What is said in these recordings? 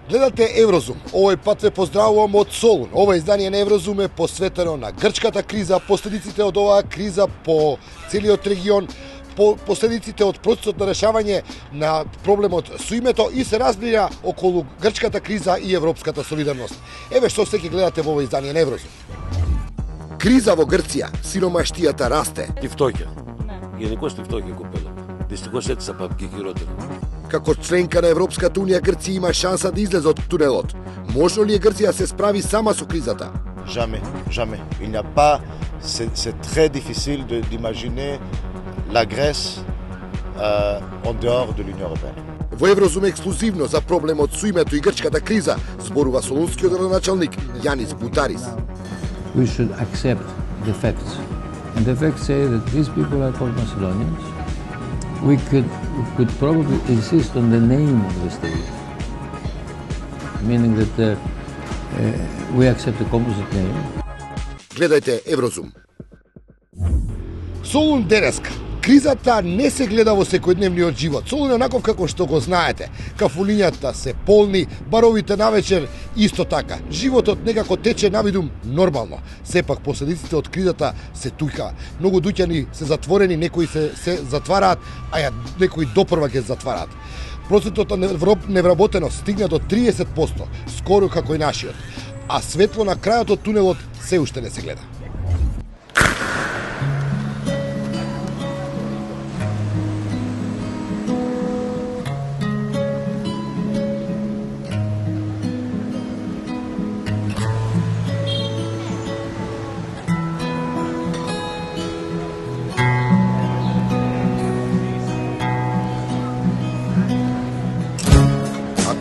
Гледате Еврозум. Овој пат ве поздравувам од Солун. Ова издание на Еврозум е посветено на грчката криза, последиците од оваа криза по целиот регион, последиците од процесот на решавање на проблемот со името и се разбира околу грчката криза и европската солидарност. Еве што се ќе гледате во ова издание на Еврозум. Криза во Грција, сиромаштијата расте. Φτώχεια. Γενικώς τη φτώχεια, κοπέλα. Δυστυχώς έτσι θα πάμε και χειρότερα. Како членка на Европската Унија, Грција има шанса да излезе од тунелот. Можно ли е Грција се справи сама со кризата? Jamais, jamais. Il n'y a pas. C'est très difficile d'imaginer la Grèce en dehors de l'Union européenne. Во Еврозум ексклузивно за проблемот со името и грчката криза зборува солунскиот градоначалник Јанис Бутарис. We should accept the facts. And the facts say that these people are called Macedonians. We could probably insist on the name of the state, meaning that we accept a composite name. Гледајте Еврозум. Солун денеска. Кризата не се гледа во секојдневниот живот. Солун е онаков како што го знаете. Кафулињата се полни, баровите навечер исто така. Животот некако тече навидум нормално. Сепак последиците од кризата се тука. Многу дуќани се затворени, некои се затвараат, а некои допрва ќе затвараат. Процентот на невработеност стигна до 30%, скоро како и нашиот. А светло на крајот од тунелот се уште не се гледа.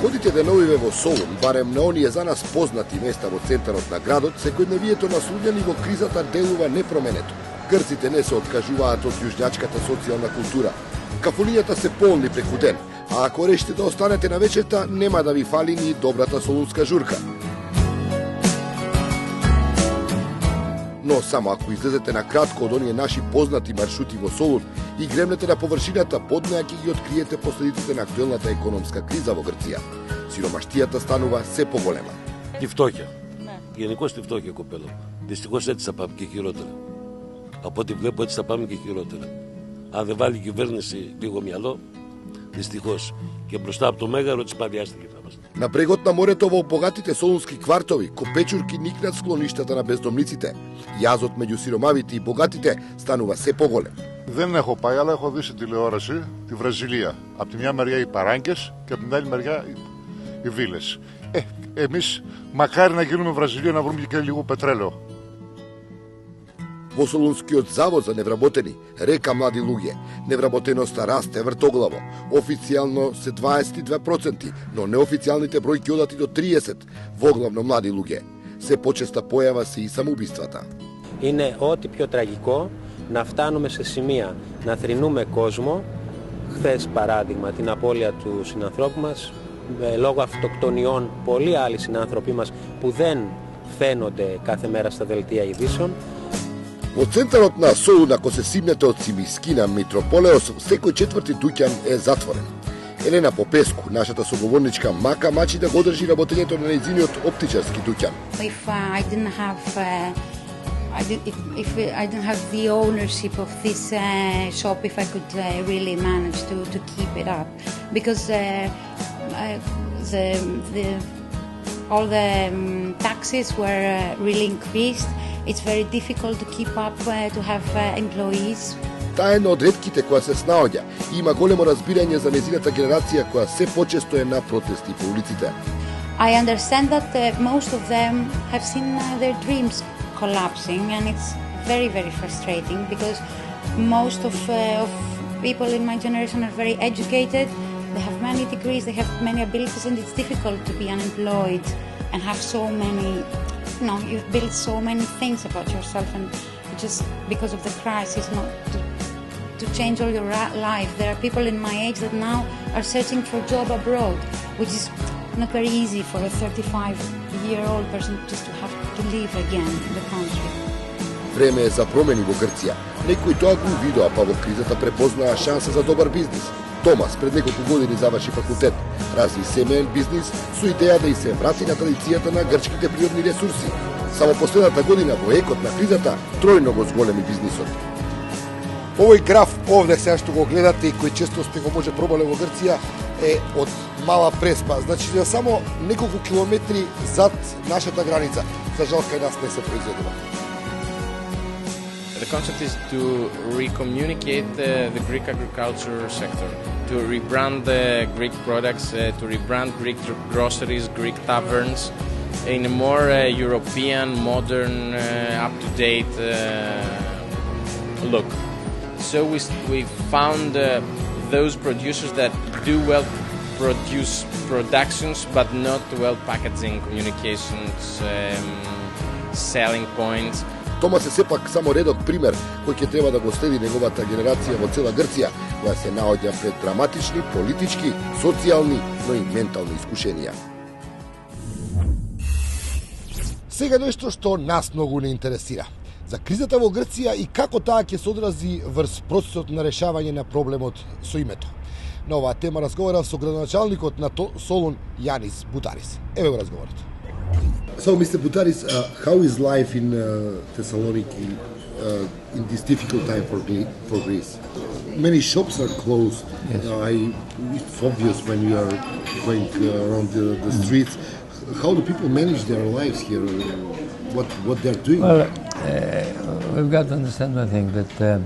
Одите деновиве во Солун, барем на оние за нас познати места во центарот на градот, секојдневието на слуѓани во кризата делува непроменето. Грците не се откажуваат од јужњачката социјална култура. Кафулињата се полни преку ден, а ако решите да останете на вечерта, нема да ви фали ни добрата солунска журка. Но само ако излезете на кратко од оние наши познати маршрути во Солун и гремнете на површината, под неа ќе ги откриете последиците на актуелната економска криза во Грција. Сиромаштијата станува се поголема. Τη φτώχεια. Γενικώς τη φτώχεια, κοπέλα. Δυστυχώς έτσι θα πάμε και χειρότερα. Από ό,τι βλέπω έτσι θα πάμε και χειρότερα. Αν δεν βάλει η κυβέρνηση λίγο μυαλό, δυστυχώς και μπροστά από το μέγαρο της παδιάστηκε θα είμαστε. На брегот на морето во богатите солунски квартови, копечурки никнат склоништата на бездомниците. Јазот меѓу сиромавите и богатите станува се поголем. Δεν έχω πάει, αλλά έχω δει στην τηλεόραση τη Βραζιλία. Από τη μια μεριά οι παράγκες και από την άλλη μεριά οι βίλες. Εμείς μακάρι να γίνουμε Βραζιλία να βρούμε και λίγο πετρέλαιο. Во Солунскиот завод за невработени река млади луѓе. Невработеноста расте вртоглаво. Официјално се 22%, но неофицијалните бројки одат и до 30%, воглавно млади луѓе. Се почеста појава се и самоубиствата. Είναι ό,τι πιο τραγικό να φτάνουμε σε σημεία να θρηνούμε κόσμο. Χθες παράδειγμα την απώλεια του συνανθρώπου μας λόγω αυτοκτονιών, πολλοί άλλοι συνάνθρωποι μας που δεν φαίνονται κάθε μέρα στα δελτία ειδήσεων. Во центарот на Солун, ако се симнете од Симискина Митрополеос, секој четврти дуќан е затворен. Елена Попеску, нашата соговорничка, мака мачи да го држи работењето на нејзиниот оптичарски дуќан. If I didn't have the ownership of this shop, if I could really manage to keep it up, because all the taxes were really increased. It's very difficult to keep up, to have employees. Таа е една од ретките која се снаоѓа и има големо разбирање за нејзината генерација која се почесто е на протести по улиците. I understand that most of them have seen their dreams collapsing, and it's very, very frustrating because most of people in my generation are very educated. They have many degrees, they have many abilities, and it's difficult to be unemployed and have so many. You've built so many things about yourself, and just because of the crisis, not to change all your life. There are people in my age that now are searching for a job abroad, which is not very easy for a 35-year-old person just to have to live again in the country. Време е за промени во Грција. Некои тоа го видоа, па во кризата препознаа шанса за добар бизнис. Томас пред неколку години заврши факултет, разви семеен бизнис со идеја да и се врати на традицијата на грчките природни ресурси. Само последната година во екот на кризата тројно го зголеми бизнисот. Овој граф овде сега што го гледате и кој често сте го може пробале во Грција е од Мала Преспа, значи за само неколку километри зад нашата граница. За жал кај нас не се произведува. The concept is to recommunicate the Greek agriculture sector, to rebrand the Greek products, to rebrand Greek groceries, Greek taverns in a more European, modern, up-to-date look. So we found those producers that do well produce productions but not well packaging, communications, selling points. Томас е сепак само редок пример кој ќе треба да го следи неговата генерација во цела Грција, која се наоѓа пред драматични, политички, социјални, но и ментални искушенија. Сега нешто што нас многу не интересира. За кризата во Грција и како таа ќе се одрази врз процесот на решавање на проблемот со името. На оваа тема разговарав со градоначалникот на Солун Јанис Бутарис. Еве го разговорот. So, Mr. Butaris, how is life in Thessaloniki in this difficult time for Greece? Many shops are closed. Yes. It's obvious when you are going around the streets. How do people manage their lives here? What they're doing? Well, we've got to understand one thing, that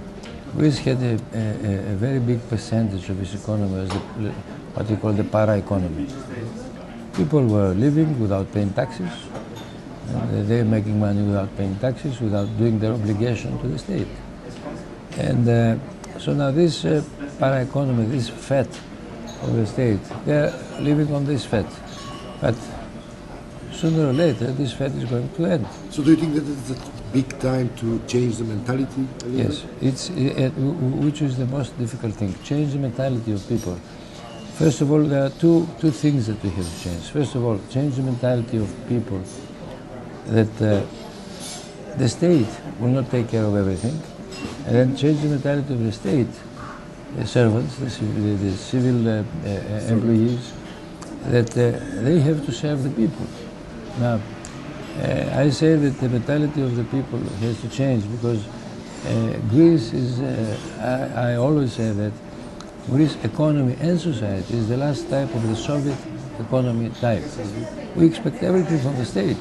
Greece had a very big percentage of its economy as what we call the para-economy. People were living without paying taxes. They were making money without paying taxes, without doing their obligation to the state. And so now this para-economy, this fat of the state, they're living on this fat. But sooner or later, this fat is going to end. So do you think that it's a big time to change the mentality? Yes, which is the most difficult thing, change the mentality of people. First of all, there are two things that we have to change. First of all, change the mentality of people that the state will not take care of everything, and then change the mentality of the state, the servants, the civil employees, that they have to serve the people. Now, I say that the mentality of the people has to change because Greece is, I always say that Greece economy and society is the last type of the Soviet economy type. We expect everything from the state,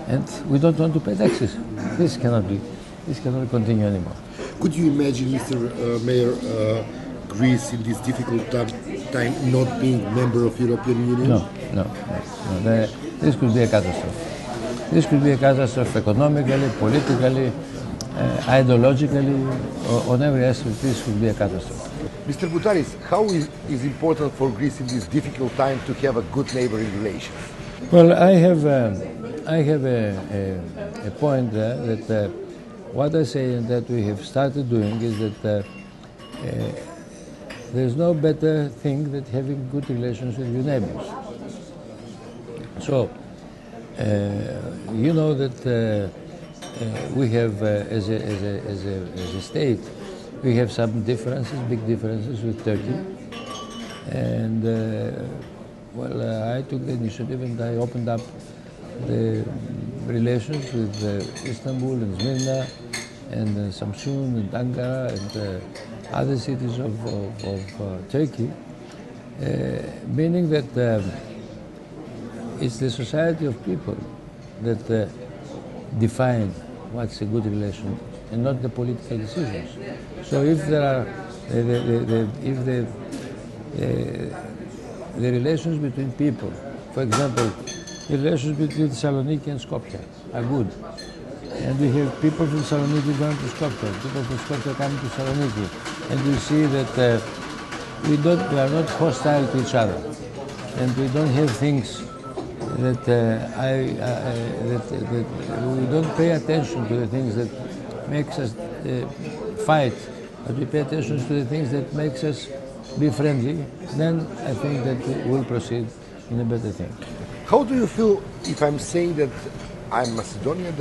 and we don't want to pay taxes. This cannot continue anymore. Could you imagine, Mr. Mayor, Greece in this difficult time not being member of European Union? No. This could be a catastrophe. This could be a catastrophe economically, politically, ideologically, on every aspect. This could be a catastrophe. Mr. Butaris, how is important for Greece in this difficult time to have a good neighboring relations? Well, I have a point there that what I say and that we have started doing is that there's no better thing than having good relations with your neighbors. So, you know that we have, as a state, we have some differences, big differences with Turkey. And, I took the initiative and I opened up the relations with Istanbul and Smyrna and Samsun and Ankara and other cities of Turkey, meaning that it's the society of people that define what's a good relation and not the political decisions. So if there are, if the relations between people, for example, the relations between Thessaloniki and Skopje are good, and we have people from Thessaloniki going to Skopje, people from Skopje coming to Thessaloniki, and we see that we are not hostile to each other, and we don't have things that we don't pay attention to the things that makes us fight, but we pay attention to the things that makes us be friendly. Then I think that we'll proceed in a better thing. How do you feel if I'm saying that I'm Macedonian,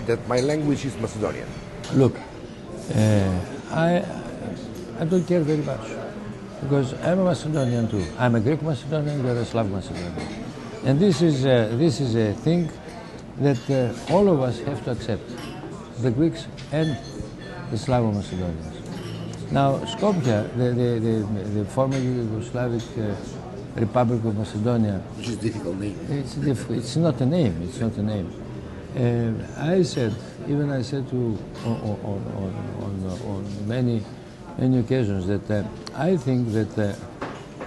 that my language is Macedonian? Look, I don't care very much. because I'm a Macedonian too. I'm a Greek Macedonian, you're a Slav Macedonian. And this is a thing that all of us have to accept, the Greeks and the Slavo-Macedonians. Now, Skopje, the former Yugoslavic Republic of Macedonia, Which is a difficult name. it's not a name. It's not a name. I said to on many occasions that I think that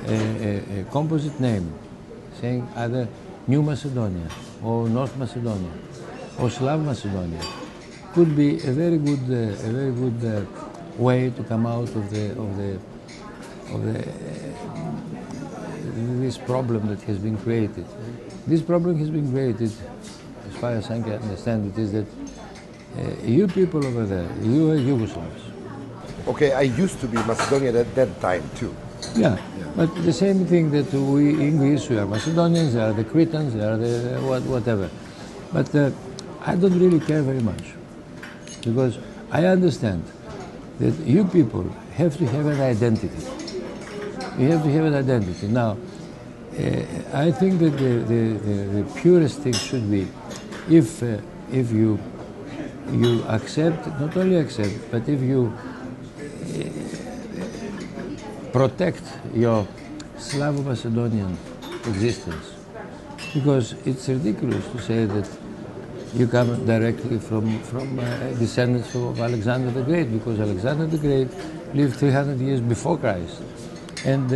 a composite name, saying either New Macedonia or North Macedonia or Slav Macedonia, could be a very good way to come out of this problem that has been created. This problem has been created, as far as I can understand it, is that you people over there, you are Yugoslavs. Okay, I used to be Macedonian at that time too. Yeah, but the same thing that we in Greece, we are Macedonians, they are the Cretans, they are the whatever. But I don't really care very much, because I understand that you people have to have an identity. You have to have an identity. Now, I think that the purest thing should be if you accept, not only accept, but if you protect your Slavo-Macedonian existence. Because it's ridiculous to say that you come directly from descendants of Alexander the Great, because Alexander the Great lived 300 years before Christ. And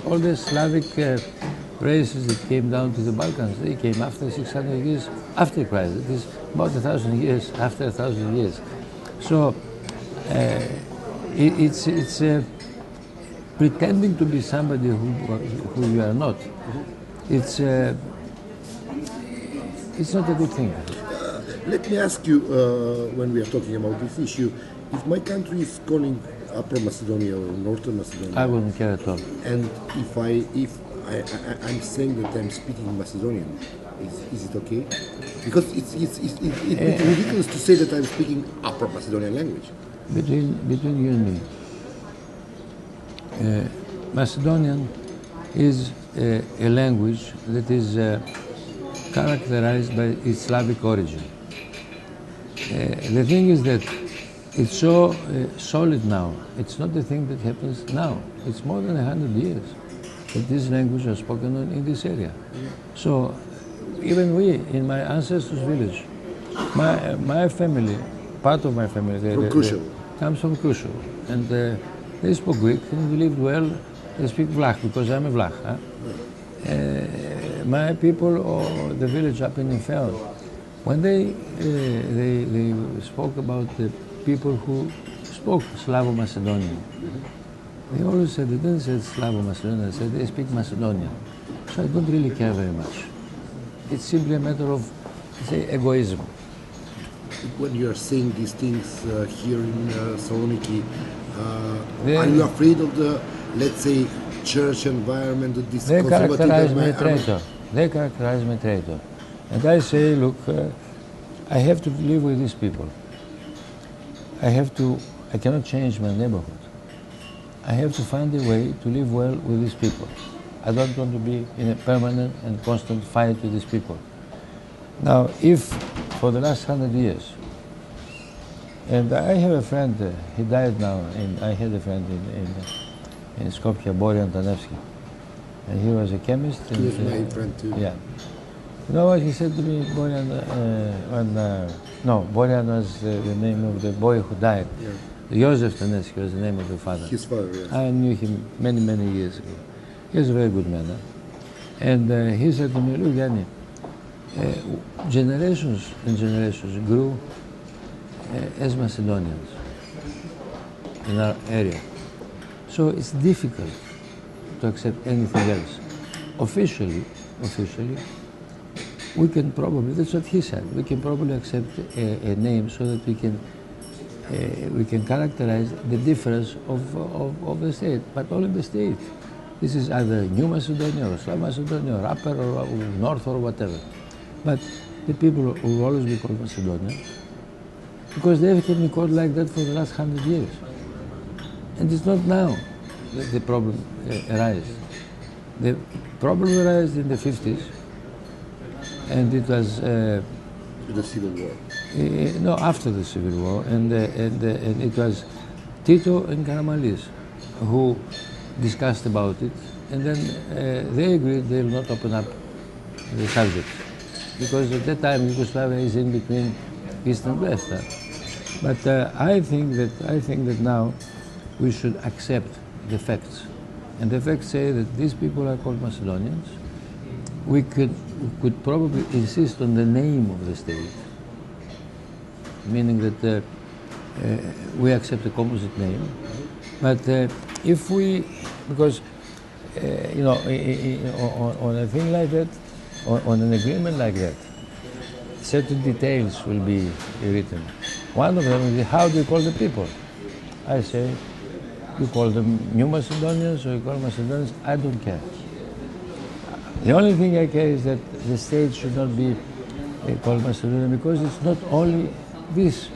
all the Slavic races that came down to the Balkans, they came after 600 years after Christ. It is about 1,000 years after 1,000 years. So it's pretending to be somebody who you are not. It's not a good thing. Let me ask you, when we are talking about this issue, if my country is calling Upper Macedonia or Northern Macedonia, I wouldn't care at all. and if I'm saying that I'm speaking Macedonian, is it okay? Because it's ridiculous to say that I'm speaking Upper Macedonian language. Between you and me, Macedonian is a language that is characterized by its Slavic origin. The thing is that it's so solid now. It's not a thing that happens now. It's more than 100 years that this language was spoken in this area. So even we, in my ancestors' village, my family, part of my family, comes from Krushev, and they spoke Greek and we lived well. They speak Vlach because I'm a Vlach. Huh? My people, or the village up in Infel, when they spoke about the people who spoke Slavo-Macedonian, they always said, they didn't say Slavo-Macedonian, they said they speak Macedonian. So I don't really care very much. It's simply a matter of, say, egoism. When you are saying these things here in Saloniki, are you afraid of the, let's say, church environment, of this They characterize me environment? traitor. They characterize me traitor. And I say, look, I have to live with these people. I cannot change my neighborhood. I have to find a way to live well with these people. I don't want to be in a permanent and constant fight with these people. Now, if for the last 100 years, and I have a friend, he died now, and I had a friend in Skopje, Borian Tanevsky, and he was a chemist. He was my friend too. Yeah. You know what he said to me, Borian, Borian was the name of the boy who died. Yeah. Joseph Tanevsky was the name of the father. His father, yes. I knew him many, many years ago. He was a very good man. Huh? And he said to me, look, Yanni, generations and generations grew as Macedonians in our area. So it's difficult to accept anything else. Officially, we can probably, that's what he said, we can probably accept a name so that we can characterize the difference of the state, but only the state. This is either New Macedonia or Slav Macedonia or Upper or North or whatever. But the people will always be called Macedonian because they have been called like that for the last 100 years. And it's not now. the problem arise? The problem arose in the 50s, and it was The Civil War. no, after the Civil War, and it was Tito and Karamanlis who discussed about it, and then they agreed they will not open up the subject, because at that time Yugoslavia is in between East and West. But I think that now we should accept the facts, and the facts say that these people are called Macedonians. We could probably insist on the name of the state, meaning that we accept a composite name. But if we, because you know, on a thing like that, on an agreement like that, certain details will be written. One of them is how do you call the people? I say, you call them New Macedonians or you call Macedonians, I don't care. The only thing I care is that the state should not be called Macedonia, because it's not only this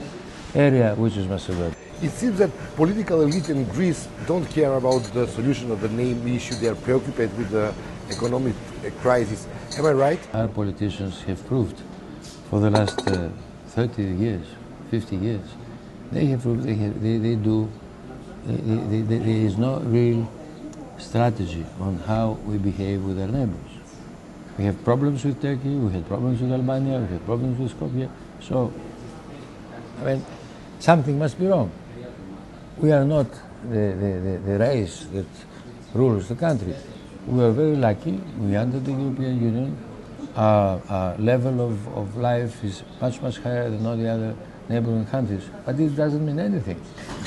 area which is Macedonia. It seems that political elite in Greece don't care about the solution of the name issue. They are preoccupied with the economic crisis. Am I right? Our politicians have proved for the last 30 years, 50 years, they have proved there is no real strategy on how we behave with our neighbors. We have problems with Turkey, we had problems with Albania, we have problems with Skopje. So, I mean, something must be wrong. We are not the race that rules the country. We are very lucky. We entered the European Union. Our level of life is much, much higher than all the other neighboring countries. But it doesn't mean anything.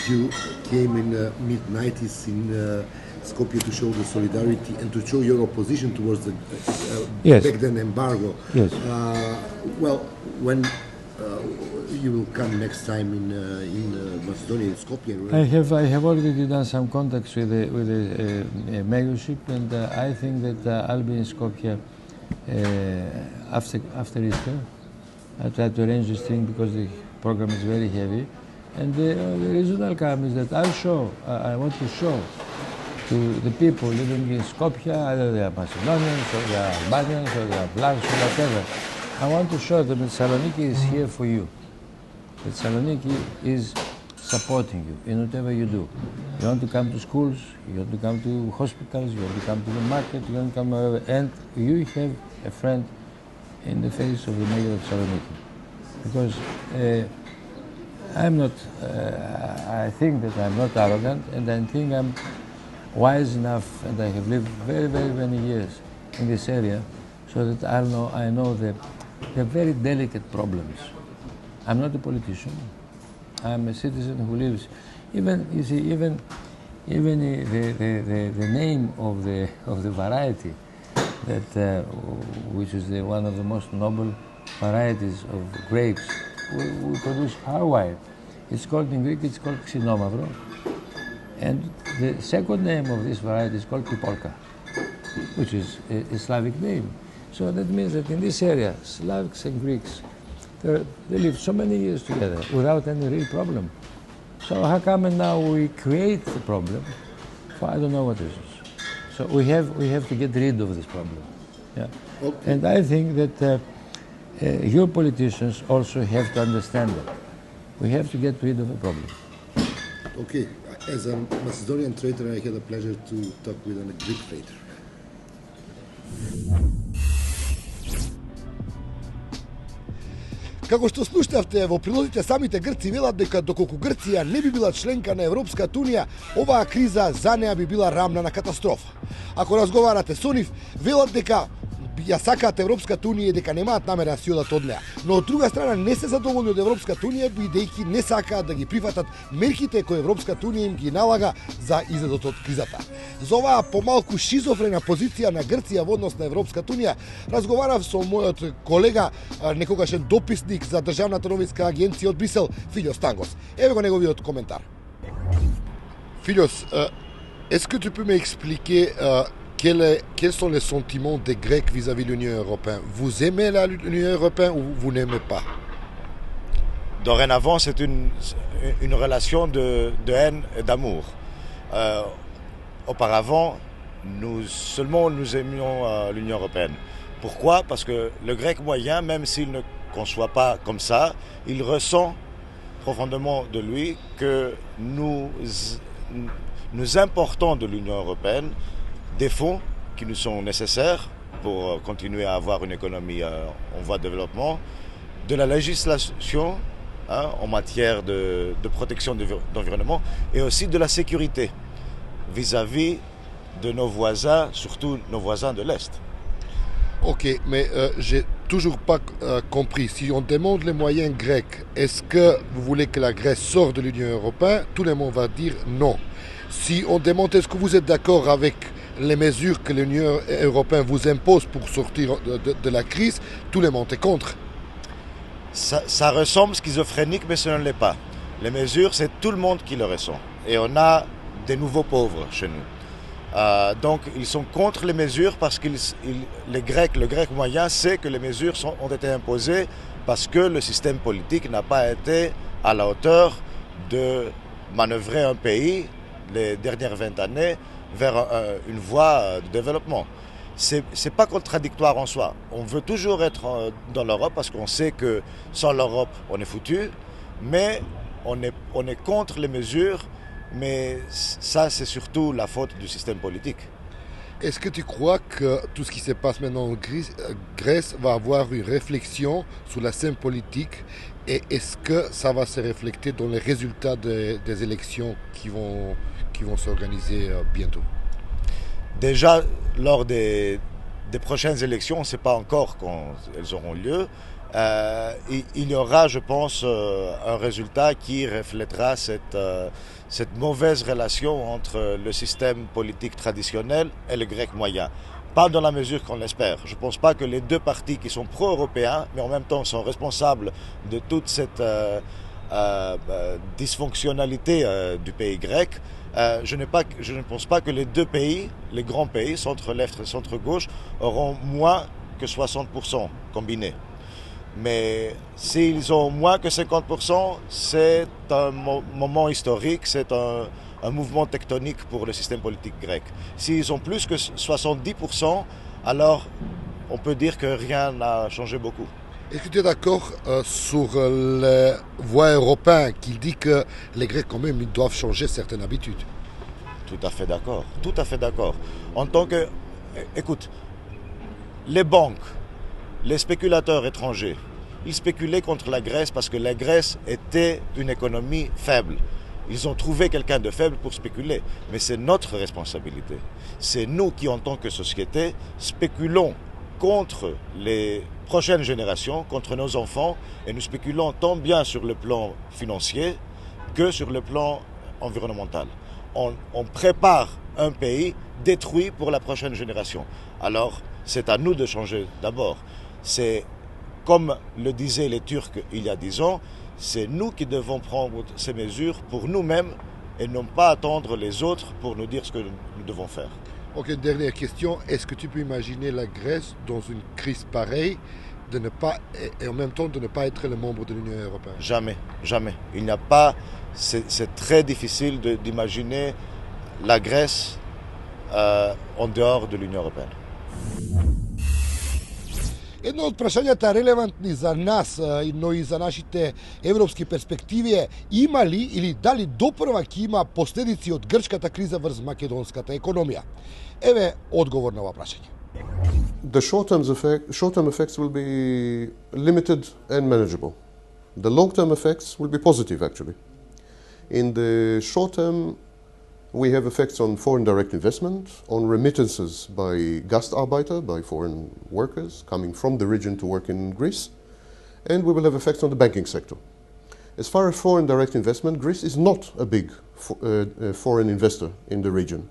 You came in the mid-90s in Skopje to show the solidarity and to show your opposition towards the Yes. back then embargo. Yes. Well, when you will come next time in Macedonia, in Skopje, right? I have already done some contacts with the mayorship, and I think that I'll be in Skopje after Easter. I try to arrange this thing because the program is very heavy, and the reason I'll come is that I want to show to the people living in Skopje, either they are Macedonians or they are Albanians or they are Vlachs or whatever. I want to show them that Saloniki is here for you. That Saloniki is supporting you in whatever you do. You want to come to schools, you want to come to hospitals, you want to come to the market, you want to come wherever, and you have a friend in the face of the mayor of Saloniki. Because I'm not, I think that I'm not arrogant, and I think I'm wise enough, and I have lived very, very many years in this area, so that I know the very delicate problems. I'm not a politician. I'm a citizen who lives. Even the name of the variety that which is one of the most noble varieties of grapes we produce our wine. It's called in Greek. It's called Xinomavro, and the second name of this variety is called Pipolka, which is a Slavic name. So that means that in this area, Slavics and Greeks, they lived so many years together without any real problem. So how come now we create the problem for I don't know what reasons? So we have to get rid of this problem. Yeah. Okay. And I think that your politicians also have to understand that. We have to get rid of the problem. Okay, as a Macedonian trader, I had the pleasure to talk with a Greek trader. Како што слушнавте, во прилозите самите грци велат дека доколку Грција не би била членка на Европската унија, оваа криза за неа би била рамна на катастрофа. Ако разговарате со нив, велат дека ја сакаат Европската унија и дека немаат намера да си одат од неа. Но од друга страна не се задоволни од Европската унија, бидејќи не сакаат да ги прифатат мерките кои Европската унија им ги налага за излезот од кризата. За оваа помалку шизофрена позиција на Грција во однос на Европската унија разговарав со мојот колега, некогашен дописник за Државната новинска агенција од Брисел, Филјос Тангос. Еве го неговиот коментар. Филјос, est-ce que tu peux m'expliquer quels sont les sentiments des Grecs vis-à-vis de l'Union européenne? Vous aimez l'Union européenne ou vous n'aimez pas? Dorénavant, c'est une relation de haine et d'amour. auparavant, nous aimions l'Union européenne. Pourquoi? Parce que le grec moyen, même s'il ne conçoit pas comme ça, il ressent profondément de lui que nous importons de l'Union européenne des fonds qui nous sont nécessaires pour continuer à avoir une économie en voie de développement, de la législation en matière de protection de l'environnement et aussi de la sécurité vis-à-vis de nos voisins, surtout nos voisins de l'Est. Ok, mais j'ai toujours pas compris. Si on demande les moyens grecs, est-ce que vous voulez que la Grèce sorte de l'Union européenne? Tout le monde va dire non. Si on demande est-ce que vous êtes d'accord avec les mesures que l'Union européenne vous impose pour sortir de la crise, tout le monde est contre. Ça ressemble schizophrénique, mais ce ne l'est pas. Les mesures, c'est tout le monde qui le ressent. Et on a des nouveaux pauvres chez nous. Donc, ils sont contre les mesures parce que le grec moyen sait que les mesures ont été imposées parce que le système politique n'a pas été à la hauteur de manœuvrer un pays les dernières 20 années vers une voie de développement. C'est pas contradictoire en soi. On veut toujours être dans l'Europe parce qu'on sait que sans l'Europe, on est foutu, mais on est contre les mesures, mais ça, c'est surtout la faute du système politique. Est-ce que tu crois que tout ce qui se passe maintenant en Grèce va avoir une réflexion sur la scène politique et est-ce que ça va se refléter dans les résultats des élections qui vont s'organiser bientôt? Déjà, lors des prochaines élections, on ne sait pas encore quand elles auront lieu, il y aura, je pense, un résultat qui reflètera cette mauvaise relation entre le système politique traditionnel et le grec moyen. Pas dans la mesure qu'on l'espère. Je ne pense pas que les deux partis qui sont pro-européens, mais en même temps sont responsables de toute cette dysfonctionnalité du pays grec, je ne pense pas que les deux pays, les grands pays, centre-left et centre-gauche, auront moins que 60% combinés. Mais s'ils ont moins que 50%, c'est un moment historique, c'est un mouvement tectonique pour le système politique grec. S'ils ont plus que 70%, alors on peut dire que rien n'a changé beaucoup. Est-ce que tu es d'accord sur les voies européennes qui dit que les Grecs quand même ils doivent changer certaines habitudes? Tout à fait d'accord, tout à fait d'accord. En tant que, écoute, les banques, les spéculateurs étrangers, ils spéculaient contre la Grèce parce que la Grèce était une économie faible. Ils ont trouvé quelqu'un de faible pour spéculer, mais c'est notre responsabilité. C'est nous qui, en tant que société, spéculons contre les prochaines générations, contre nos enfants, et nous spéculons tant bien sur le plan financier que sur le plan environnemental. On prépare un pays détruit pour la prochaine génération. Alors, c'est à nous de changer d'abord. C'est, comme le disaient les Turcs il y a 10 ans, c'est nous qui devons prendre ces mesures pour nous-mêmes et non pas attendre les autres pour nous dire ce que nous devons faire. Ok, dernière question. Est-ce que tu peux imaginer la Grèce dans une crise pareille et en même temps de ne pas être le membre de l'Union européenne? Jamais, jamais. Il n'y a pas... C'est très difficile d'imaginer la Grèce en dehors de l'Union européenne. Едно од прашањата релевантни за нас, но и за нашите европски перспективи е има ли или дали допрва ќе има последици од грчката криза врз македонската економија? Еве одговор на ова прашање. The short-term effects will be limited and manageable. The long-term effects will be positive, actually. In the short term, we have effects on foreign direct investment, on remittances by Gastarbeiter, by foreign workers coming from the region to work in Greece, and we will have effects on the banking sector. As far as foreign direct investment, Greece is not a big foreign investor in the region.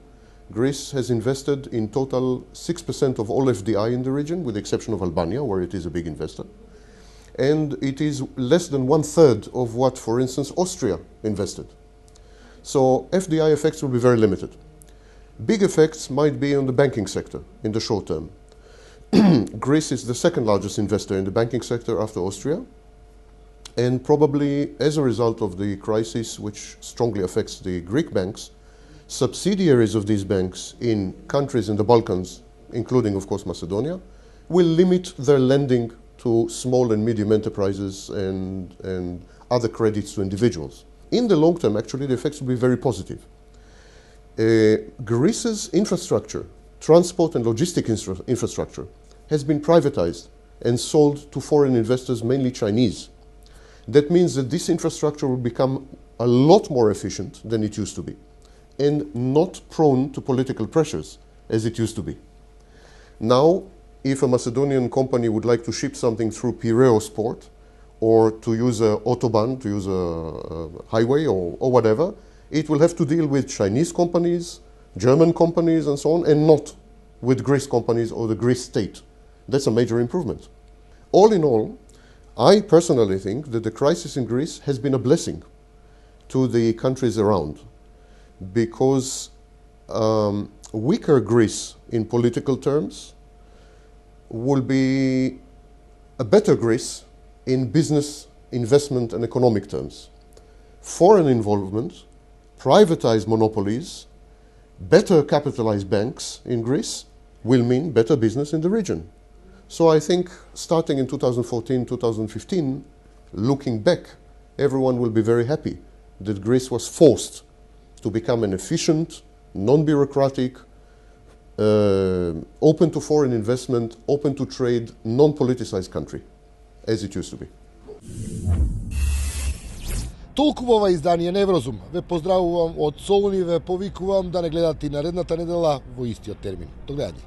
Greece has invested in total 6% of all FDI in the region, with the exception of Albania, where it is a big investor. And it is less than 1/3 of what, for instance, Austria invested. So FDI effects will be very limited. Big effects might be on the banking sector in the short term. Greece is the second largest investor in the banking sector after Austria. And probably as a result of the crisis, which strongly affects the Greek banks, subsidiaries of these banks in countries in the Balkans, including, of course, Macedonia, will limit their lending to small and medium enterprises and other credits to individuals. In the long term, actually, the effects will be very positive. Greece's infrastructure, transport and logistic infrastructure, has been privatized and sold to foreign investors, mainly Chinese. That means that this infrastructure will become a lot more efficient than it used to be, and not prone to political pressures as it used to be. Now, if a Macedonian company would like to ship something through Piraeus port, or to use an autobahn, to use a highway or whatever, it will have to deal with Chinese companies, German companies and so on, and not with Greece companies or the Greece state. That's a major improvement. All in all, I personally think that the crisis in Greece has been a blessing to the countries around, because weaker Greece in political terms will be a better Greece in business, investment and economic terms. Foreign involvement, privatized monopolies, better capitalized banks in Greece will mean better business in the region. So I think starting in 2014, 2015, looking back, everyone will be very happy that Greece was forced to become an efficient, non-bureaucratic, open to foreign investment, open to trade, non-politicized country, as it used to be. Толку ова издание Неврозум. Ве поздравувам од Солун и ве повикувам да не гледате и наредната недела во истиот термин. До гледање.